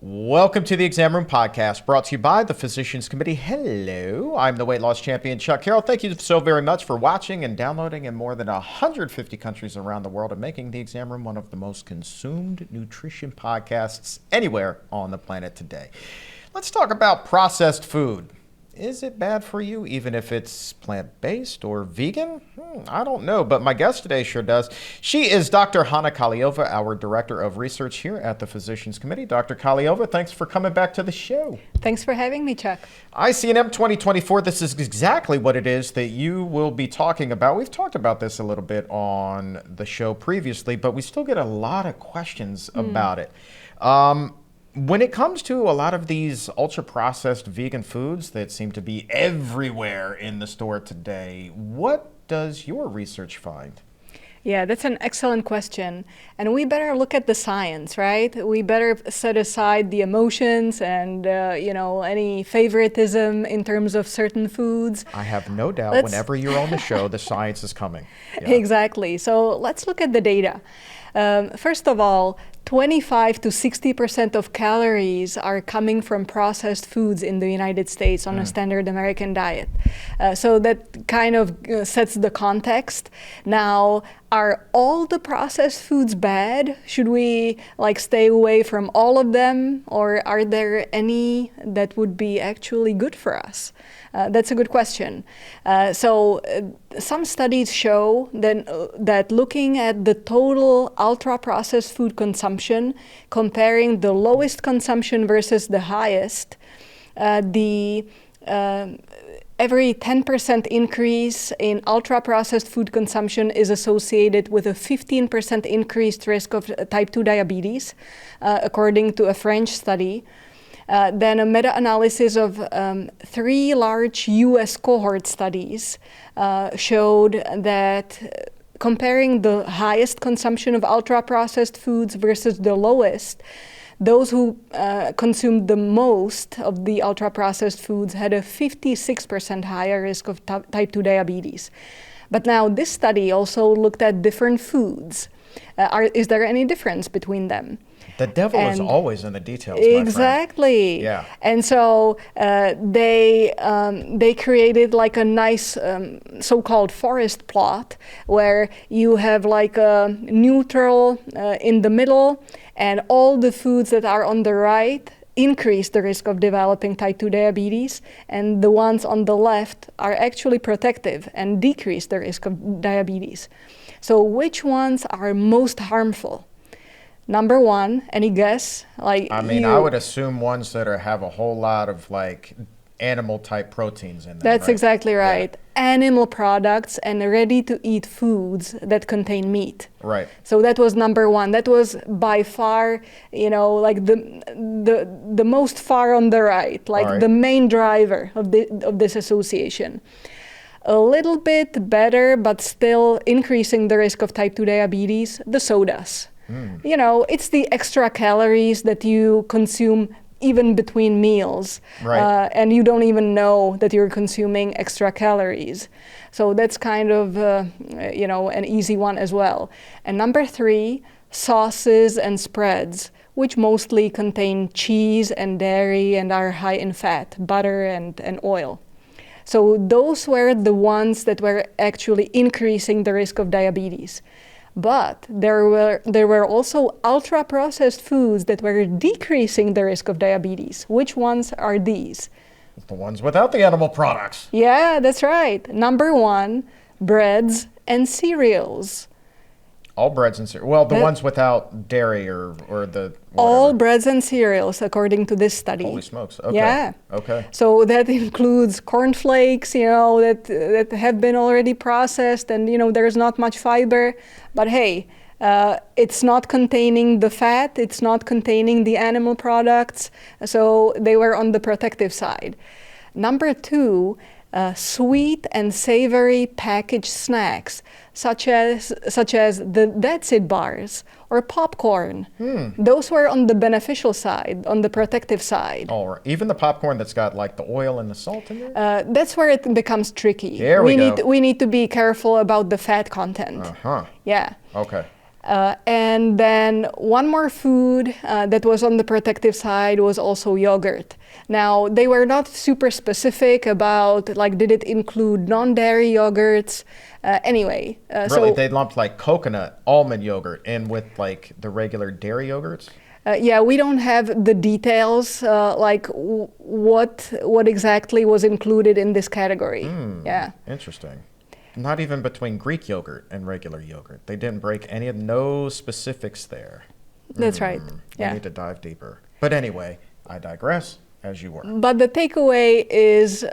Welcome to the Exam Room Podcast, brought to you by the Physicians Committee. Hello, I'm the weight loss champion, Chuck Carroll. Thank you so very much for watching and downloading in more than 150 countries around the world and making the Exam Room one of the most consumed nutrition podcasts anywhere on the planet today. Let's talk about processed food. Is it bad for you, even if it's plant-based or vegan? I don't know, but my guest today sure does. She is Dr. Hana Kahleova, our Director of Research here at the Physicians Committee. Dr. Kahleova, thanks for coming back to the show. Thanks for having me, Chuck. ICNM 2024, this is exactly what it is that you will be talking about. We've talked about this a little bit on the show previously, but we still get a lot of questions about it. When it comes to a lot of these ultra-processed vegan foods that seem to be everywhere in the store today, what does your research find? Yeah, that's an excellent question. And we better look at the science, right? We better set aside the emotions and, any favoritism in terms of certain foods. I have no doubt whenever you're on the show, the science is coming. Yeah. Exactly. So let's look at the data. First of all, 25 to 60% of calories are coming from processed foods in the United States on a standard American diet. So that kind of sets the context. Now, are all the processed foods bad? Should we stay away from all of them? Or are there any that would be actually good for us? That's a good question. Some studies show that looking at the total ultra-processed food consumption, comparing the lowest consumption versus the highest, every 10% increase in ultra-processed food consumption is associated with a 15% increased risk of type 2 diabetes, according to a French study. Then a meta-analysis of 3 large U.S. cohort studies showed that comparing the highest consumption of ultra-processed foods versus the lowest, those who consumed the most of the ultra-processed foods had a 56% higher risk of type 2 diabetes. But now this study also looked at different foods. Is there any difference between them? The devil is always in the details, exactly. My friend. Yeah. And so they created a nice so-called forest plot where you have a neutral in the middle, and all the foods that are on the right increase the risk of developing type 2 diabetes, and the ones on the left are actually protective and decrease the risk of diabetes. So which ones are most harmful? Number one, any guess? I would assume ones that have a whole lot of animal type proteins in them. That's right? exactly right. Yeah. Animal products and ready-to-eat foods that contain meat. Right. So that was number one. That was by far, the most far on the right, the main driver of this association. A little bit better, but still increasing the risk of type 2 diabetes, the sodas. It's the extra calories that you consume even between meals. Right. And you don't even know that you're consuming extra calories. So that's kind of, an easy one as well. And number 3, sauces and spreads, which mostly contain cheese and dairy and are high in fat, butter and oil. So those were the ones that were actually increasing the risk of diabetes. But there were also ultra-processed foods that were decreasing the risk of diabetes. Which ones are these? The ones without the animal products. Yeah, that's right. Number 1, breads and cereals. All breads and cereals. Well, the ones without dairy or the whatever. All breads and cereals, according to this study. Holy smokes. Okay. Yeah. Okay. So that includes cornflakes, that have been already processed, and there's not much fiber. But hey, it's not containing the fat, it's not containing the animal products, so they were on the protective side. Number 2, sweet and savory packaged snacks, such as the That's It bars or popcorn. Those were on the beneficial side, on the protective side. All right. Even the popcorn that's got the oil and the salt in there? That's where it becomes tricky. There we go. We need to be careful about the fat content. Uh-huh. Yeah. Okay. And then one more food that was on the protective side was also yogurt. Now, they were not super specific about, like, did it include non-dairy yogurts? Anyway. Really, they lumped like coconut, almond yogurt in with like the regular dairy yogurts? Yeah, we don't have the details, like what exactly was included in this category. Yeah. Interesting. Not even between Greek yogurt and regular yogurt. They didn't break no specifics there. That's right. Yeah. I need to dive deeper. But anyway, I digress, as you were. But the takeaway is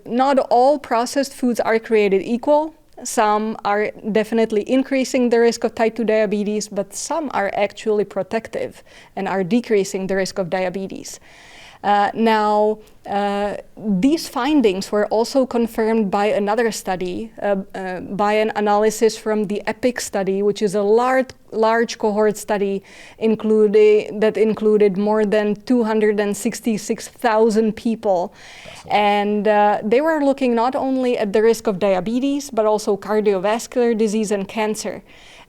not all processed foods are created equal. Some are definitely increasing the risk of type 2 diabetes, but some are actually protective and are decreasing the risk of diabetes. Now, these findings were also confirmed by another study, by an analysis from the EPIC study, which is a large cohort study that included more than 266,000 people. And they were looking not only at the risk of diabetes, but also cardiovascular disease and cancer.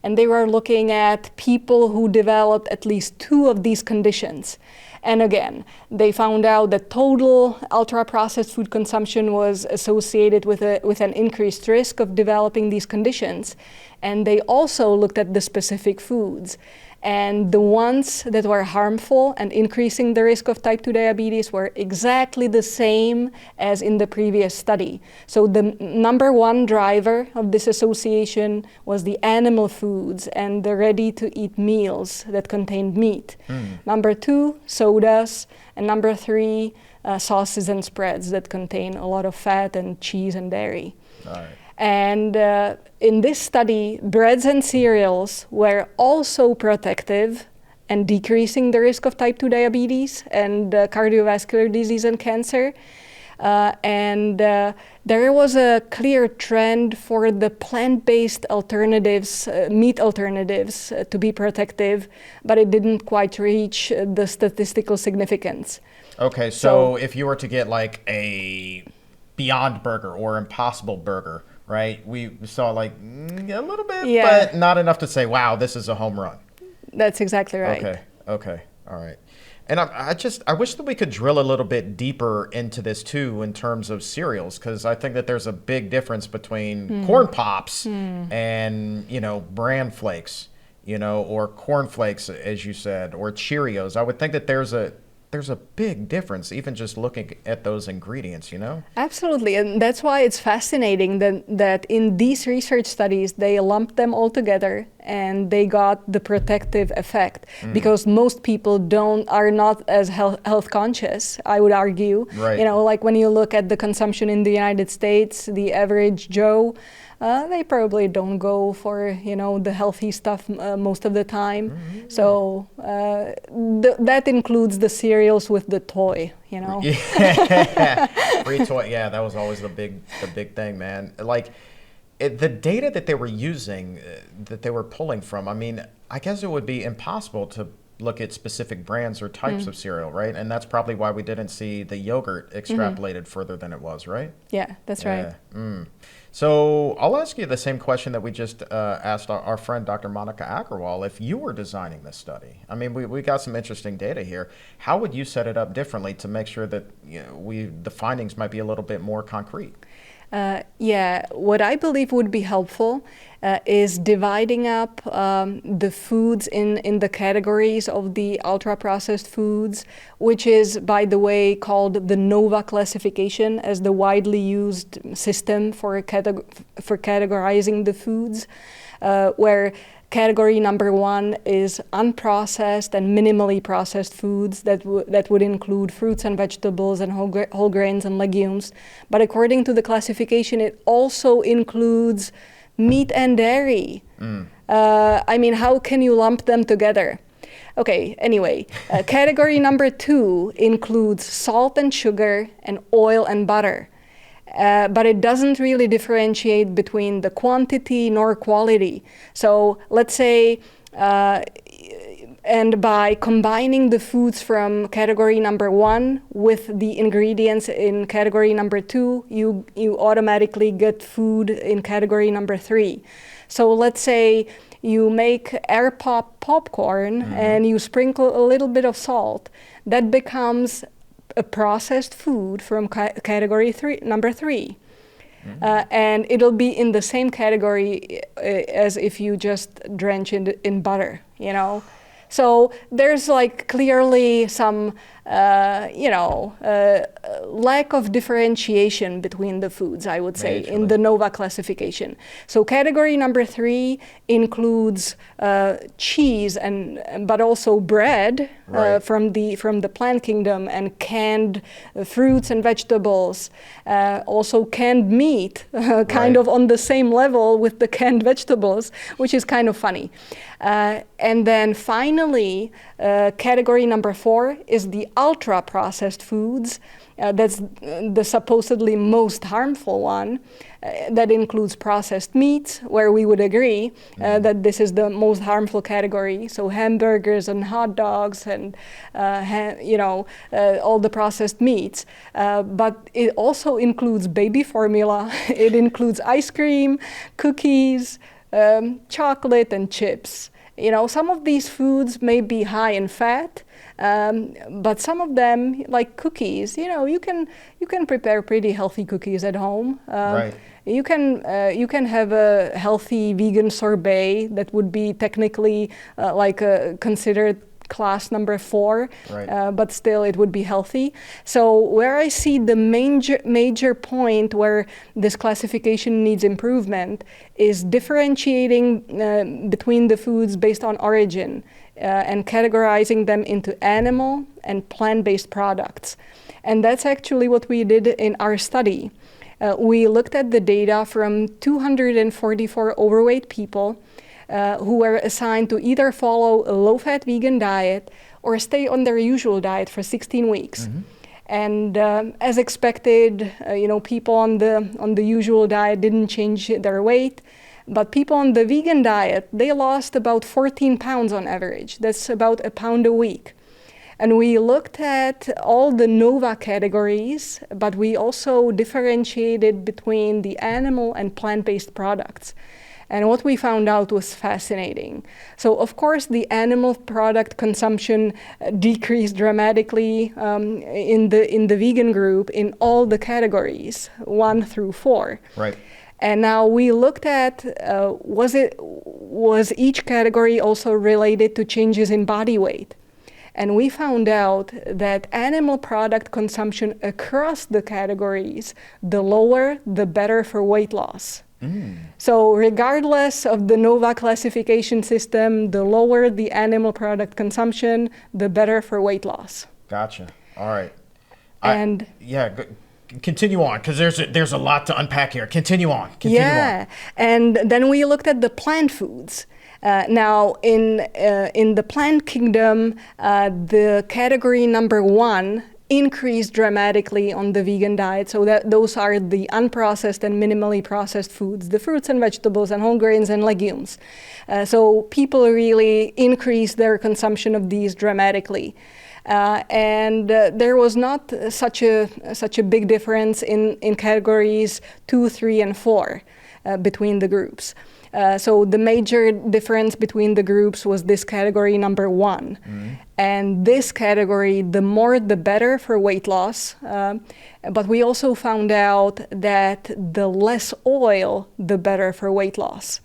And they were looking at people who developed at least 2 of these conditions. And again, they found out that total ultra-processed food consumption was associated with an increased risk of developing these conditions. And they also looked at the specific foods. And the ones that were harmful and increasing the risk of type 2 diabetes were exactly the same as in the previous study. So the number one driver of this association was the animal foods and the ready-to-eat meals that contained meat. Number 2, sodas. And number 3, sauces and spreads that contain a lot of fat and cheese and dairy. All right. And in this study, breads and cereals were also protective and decreasing the risk of type 2 diabetes and cardiovascular disease and cancer. And there was a clear trend for the plant-based alternatives, meat alternatives, to be protective, but it didn't quite reach the statistical significance. Okay, so if you were to get like a Beyond Burger or Impossible Burger, right? We saw like a little bit, but not enough to say, wow, this is a home run. That's exactly right. Okay, all right. And I wish that we could drill a little bit deeper into this too in terms of cereals, because I think that there's a big difference between Corn Pops and, Bran Flakes, or Corn Flakes, as you said, or Cheerios. I would think that there's a big difference, even just looking at those ingredients, Absolutely, and that's why it's fascinating that in these research studies, they lumped them all together and they got the protective effect, because most people are not as health conscious, I would argue. Right. Like when you look at the consumption in the United States, the average Joe, they probably don't go for, the healthy stuff most of the time. So that includes the cereals with the toy, Yeah. Free toy. Yeah, that was always the big thing, man. Like the data that they were using, that they were pulling from, I guess it would be impossible to look at specific brands or types of cereal, right? And that's probably why we didn't see the yogurt extrapolated further than it was, right? Yeah, that's right. So I'll ask you the same question that we just asked our friend Dr. Hana Kahleova. If you were designing this study, we got some interesting data here. How would you set it up differently to make sure that the findings might be a little bit more concrete? What I believe would be helpful is dividing up the foods in the categories of the ultra-processed foods, which is, by the way, called the NOVA classification as the widely used system for categorizing the foods, where category number 1 is unprocessed and minimally processed foods that would include fruits and vegetables and whole grains and legumes. But according to the classification, it also includes meat and dairy. How can you lump them together? Okay, anyway, category number 2 includes salt and sugar and oil and butter. But it doesn't really differentiate between the quantity nor quality. So let's say, and by combining the foods from category number 1 with the ingredients in category number 2, you automatically get food in category number 3. So let's say you make air popcorn and you sprinkle a little bit of salt. That becomes a processed food from category number 3. And it'll be in the same category as if you just drench it in butter, you know. So there's like clearly some, lack of differentiation between the foods, I would say, in the NOVA classification. So category number 3 includes cheese but also bread from the plant kingdom, and canned fruits and vegetables, also canned meat, kind of on the same level with the canned vegetables, which is kind of funny. And then finally, category number 4 is the ultra-processed foods. That's the supposedly most harmful one. That includes processed meats, where we would agree that this is the most harmful category. So hamburgers and hot dogs and, all the processed meats. But it also includes baby formula. It includes ice cream, cookies, chocolate and chips. You know, some of these foods may be high in fat, but some of them, like cookies, you can prepare pretty healthy cookies at home. You can have a healthy vegan sorbet that would be technically considered class number 4, but still it would be healthy. So where I see the major point where this classification needs improvement is differentiating between the foods based on origin and categorizing them into animal and plant-based products. And that's actually what we did in our study. We looked at the data from 244 overweight people who were assigned to either follow a low-fat vegan diet or stay on their usual diet for 16 weeks. And as expected, people on the usual diet didn't change their weight, but people on the vegan diet, they lost about 14 pounds on average. That's about a pound a week. And we looked at all the NOVA categories, but we also differentiated between the animal and plant-based products. And what we found out was fascinating. So of course, the animal product consumption decreased dramatically in the vegan group in all the categories, 1 through 4. Right. And now we looked at was each category also related to changes in body weight. And we found out that animal product consumption across the categories, the lower, the better for weight loss. So regardless of the NOVA classification system, the lower the animal product consumption, the better for weight loss. Gotcha. All right. Continue on, because there's a lot to unpack here. Continue on. On. And then we looked at the plant foods. Now, in the plant kingdom, the category number 1 increased dramatically on the vegan diet. So those are the unprocessed and minimally processed foods, the fruits and vegetables and whole grains and legumes. So people really increased their consumption of these dramatically. And there was not such a big difference in categories 2, 3, and 4 between the groups. So the major difference between the groups was this category number 1. And this category, the more the better for weight loss. But we also found out that the less oil, the better for weight loss.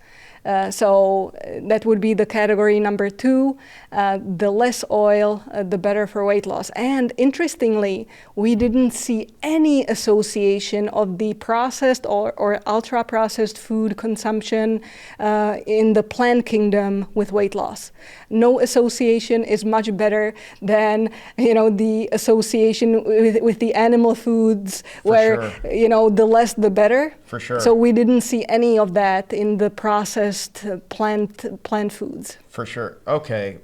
So that would be the category number 2. The less oil, the better for weight loss. And interestingly, we didn't see any association of the processed or ultra-processed food consumption in the plant kingdom with weight loss. No association is much better than the association with the animal foods, where the less the better. For sure. So we didn't see any of that in the processed plant foods. For sure. Okay.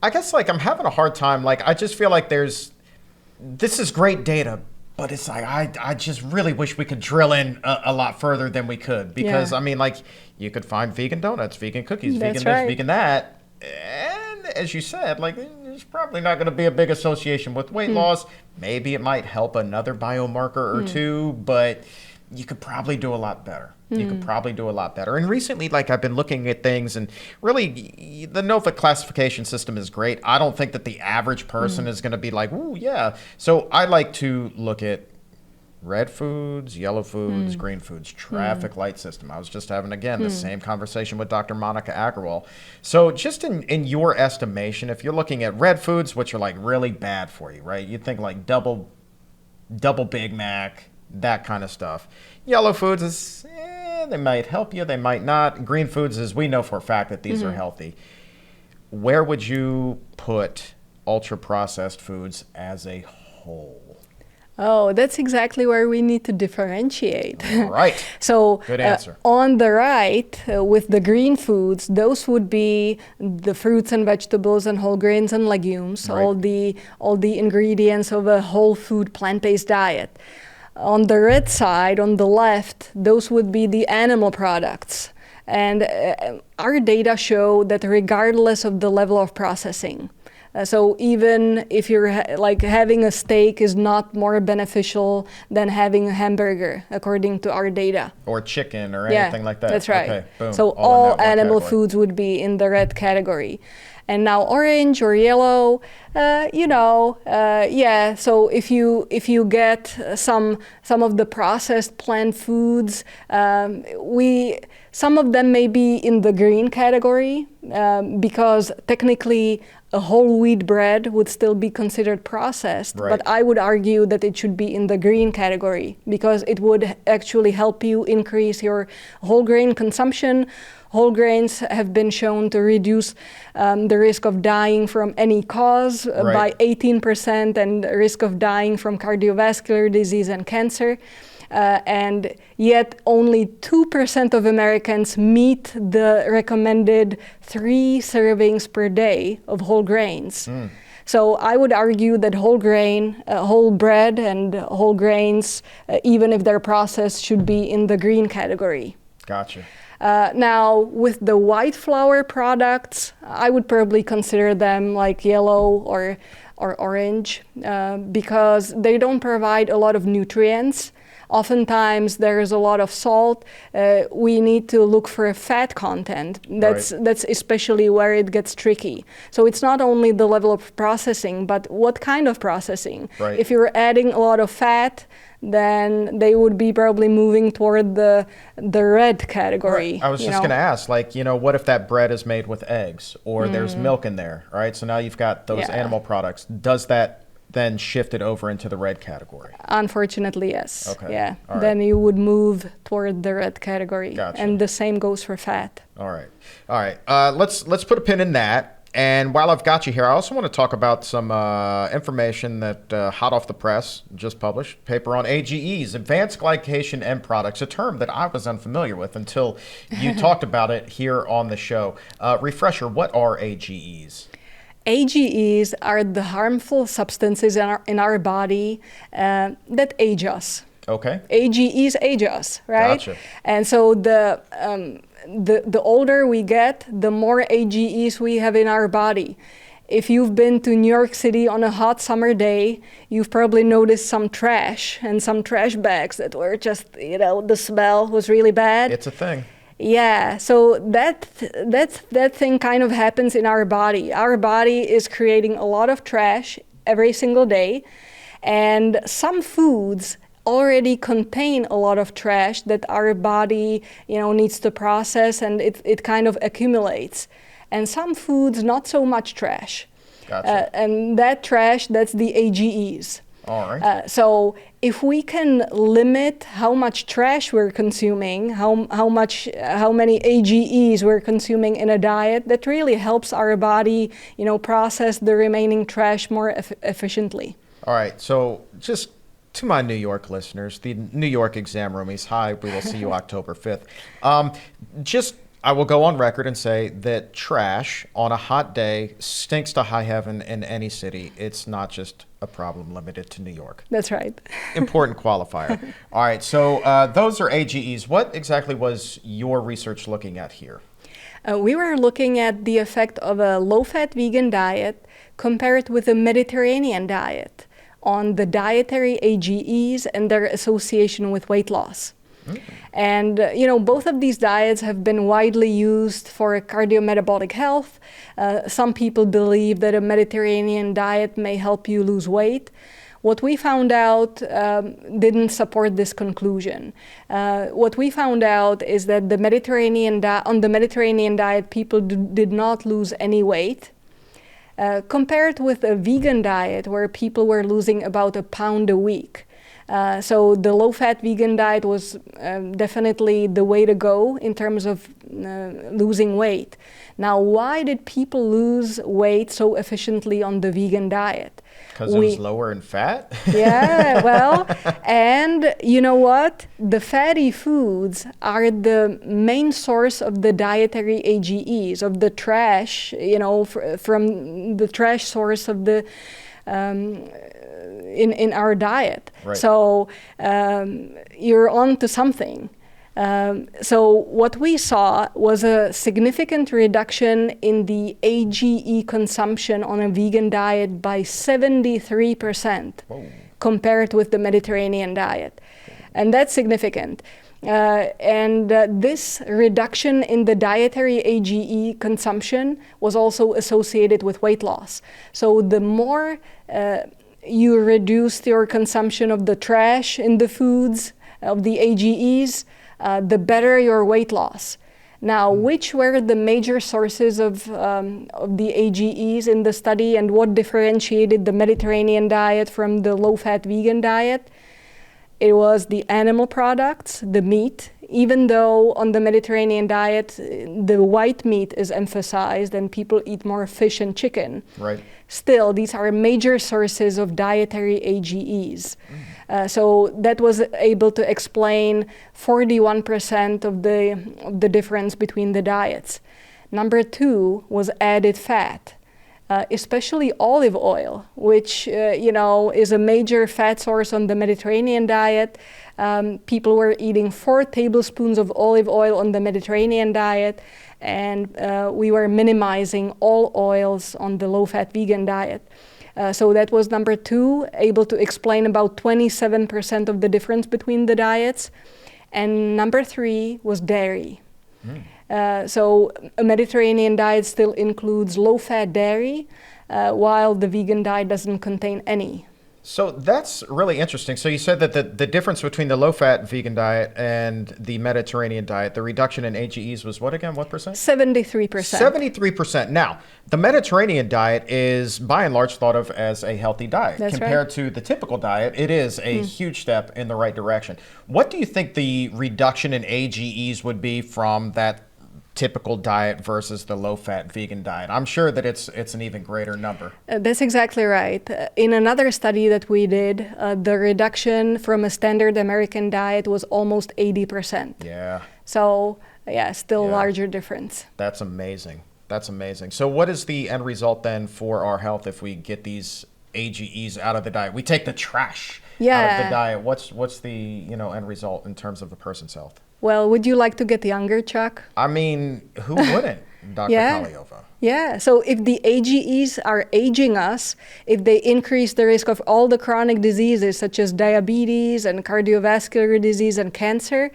I guess I'm having a hard time. I just feel like this is great data, but it's I just really wish we could drill in a lot further than we could, because you could find vegan donuts, vegan cookies, That's vegan right. this, vegan that. And as you said, there's probably not going to be a big association with weight loss. Maybe it might help another biomarker or two, but you could probably do a lot better. You could probably do a lot better. And recently, like, I've been looking at things, and really, the NOVA classification system is great. I don't think that the average person is going to be like, ooh, yeah. So I like to look at red foods, yellow foods, green foods, traffic light system. I was just having, again, the same conversation with Dr. Monica Agrawal. So just in your estimation, if you're looking at red foods, which are like really bad for you, right? You think like double Big Mac, that kind of stuff. Yellow foods is, they might help you, they might not. Green foods is, we know for a fact that these are healthy. Where would you put ultra-processed foods as a whole? Oh, that's exactly where we need to differentiate. Right. So good answer. On the right, with the green foods, those would be the fruits and vegetables and whole grains and legumes, Right. all the ingredients of a whole food plant-based diet. On the red side, on the left, those would be the animal products. And our data show that regardless of the level of processing, so even if you're like having a steak is not more beneficial than having a hamburger, according to our data. Or chicken or anything like that. That's right. Okay, boom. So all in all that one animal category. foods would be in the red category. And now orange or yellow, yeah. So if you get some of the processed plant foods, some of them may be in the green category because technically a whole wheat bread would still be considered processed. Right. But I would argue that it should be in the green category because it would actually help you increase your whole grain consumption. Whole grains have been shown to reduce the risk of dying from any cause by 18% and the risk of dying from cardiovascular disease and cancer. And yet only 2% of Americans meet the recommended 3 servings per day of whole grains. So I would argue that whole grain, whole bread and whole grains, even if they're processed, should be in the green category. Gotcha. Now, with the white flour products, I would probably consider them like yellow or orange because they don't provide a lot of nutrients. Oftentimes, there is a lot of salt. We need to look for a fat content. That's especially where it gets tricky. So it's not only the level of processing, but what kind of processing. Right. If you're adding a lot of fat, then they would be probably moving toward the red category. Right. I was just going to ask, like, what if that bread is made with eggs or there's milk in there, right? So now you've got those animal products. Does that then shift it over into the red category? Unfortunately, yes. Okay. Yeah. All right. Then you would move toward the red category. Gotcha. And the same goes for fat. All right. All right. Let's put a pin in that. And while I've got you here, I also want to talk about some information that hot off the press, just published, paper on AGEs, Advanced Glycation End Products, a term that I was unfamiliar with until you talked about it here on the show. Refresher, what are AGEs? AGEs are the harmful substances in our body that age us. Okay. AGEs age us, right? Gotcha. And so the older we get, the more AGEs we have in our body. If you've been to New York City on a hot summer day, you've probably noticed some trash and some trash bags that were just, the smell was really bad. It's a thing. Yeah, so that thing kind of happens in our body. Our body is creating a lot of trash every single day, and some foods already contain a lot of trash that our body, needs to process, and it kind of accumulates. And some foods, not so much trash. Gotcha. And that trash, that's the AGEs. All right. So if we can limit how much trash we're consuming, how many AGEs we're consuming in a diet, that really helps our body, process the remaining trash more efficiently. All right. So just to my New York listeners, the New York exam roomies, hi, we will see you October 5th. I will go on record and say that trash on a hot day stinks to high heaven in any city. It's not just a problem limited to New York. That's right. Important qualifier. All right, so those are AGEs. What exactly was your research looking at here? We were looking at the effect of a low-fat vegan diet compared with a Mediterranean diet on the dietary AGEs and their association with weight loss. And, both of these diets have been widely used for cardiometabolic health. Some people believe that a Mediterranean diet may help you lose weight. What we found out didn't support this conclusion. What we found out is that on the Mediterranean diet, people did not lose any weight. Compared with a vegan diet where people were losing about a pound a week. So the low-fat vegan diet was definitely the way to go in terms of losing weight. Now, why did people lose weight so efficiently on the vegan diet? Because it was lower in fat? Yeah, well, and you know what? The fatty foods are the main source of the dietary AGEs, of the trash, from the trash source of the in our diet. Right. So you're on to something. So what we saw was a significant reduction in the AGE consumption on a vegan diet by 73% compared with the Mediterranean diet. And that's significant. This reduction in the dietary AGE consumption was also associated with weight loss. So the more you reduced your consumption of the trash in the foods, of the AGEs, the better your weight loss. Now, which were the major sources of the AGEs in the study, and what differentiated the Mediterranean diet from the low-fat vegan diet? It was the animal products, the meat. Even though on the Mediterranean diet, the white meat is emphasized and people eat more fish and chicken. Right. Still, these are major sources of dietary AGEs. So that was able to explain 41% of the difference between the diets. Number 2 was added fat. Especially olive oil, which is a major fat source on the Mediterranean diet. People were eating 4 tablespoons of olive oil on the Mediterranean diet, and we were minimizing all oils on the low-fat vegan diet. So that was number 2, able to explain about 27% of the difference between the diets. And number 3 was dairy. So a Mediterranean diet still includes low-fat dairy, while the vegan diet doesn't contain any. So that's really interesting. So you said that the difference between the low-fat vegan diet and the Mediterranean diet, the reduction in AGEs was what again? What percent? 73%. 73%. Now, the Mediterranean diet is by and large thought of as a healthy diet. That's Compared right. to the typical diet, it is a huge step in the right direction. What do you think the reduction in AGEs would be from that typical diet versus the low-fat vegan diet? I'm sure that it's an even greater number. That's exactly right. In another study that we did, the reduction from a standard American diet was almost 80%. Yeah. So, still a larger difference. That's amazing. That's amazing. So what is the end result then for our health if we get these AGEs out of the diet? We take the trash out of the diet. What's the end result in terms of the person's health? Well, would you like to get younger, Chuck? I mean, who wouldn't, Dr. Kahleova? Yeah, so if the AGEs are aging us, if they increase the risk of all the chronic diseases such as diabetes and cardiovascular disease and cancer,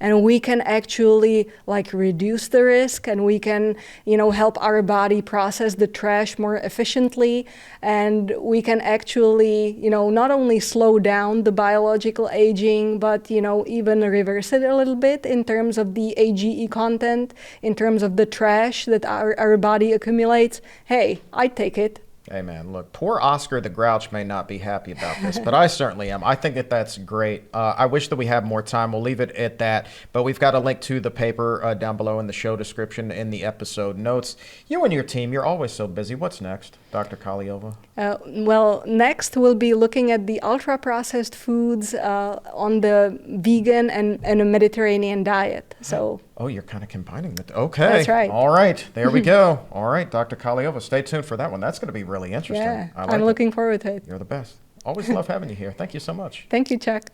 and we can actually reduce the risk, and we can help our body process the trash more efficiently, and we can actually not only slow down the biological aging, but even reverse it a little bit in terms of the AGE content, in terms of the trash that our body accumulates. Hey, I'd take it. Hey man, look, poor Oscar the Grouch may not be happy about this, but I certainly am. I think that's great. I wish that we had more time. We'll leave it at that, but we've got a link to the paper down below in the show description in the episode notes. You and your team, you're always so busy. What's next, Dr. Kahleova? Well, next we'll be looking at the ultra-processed foods on the vegan and a Mediterranean diet. So. Oh, you're kind of combining the okay. That's right. All right, there we go. All right, Dr. Kahleova, stay tuned for that one. That's going to be really interesting. Yeah, I like I'm looking forward to it. You're the best. Always love having you here. Thank you so much. Thank you, Chuck.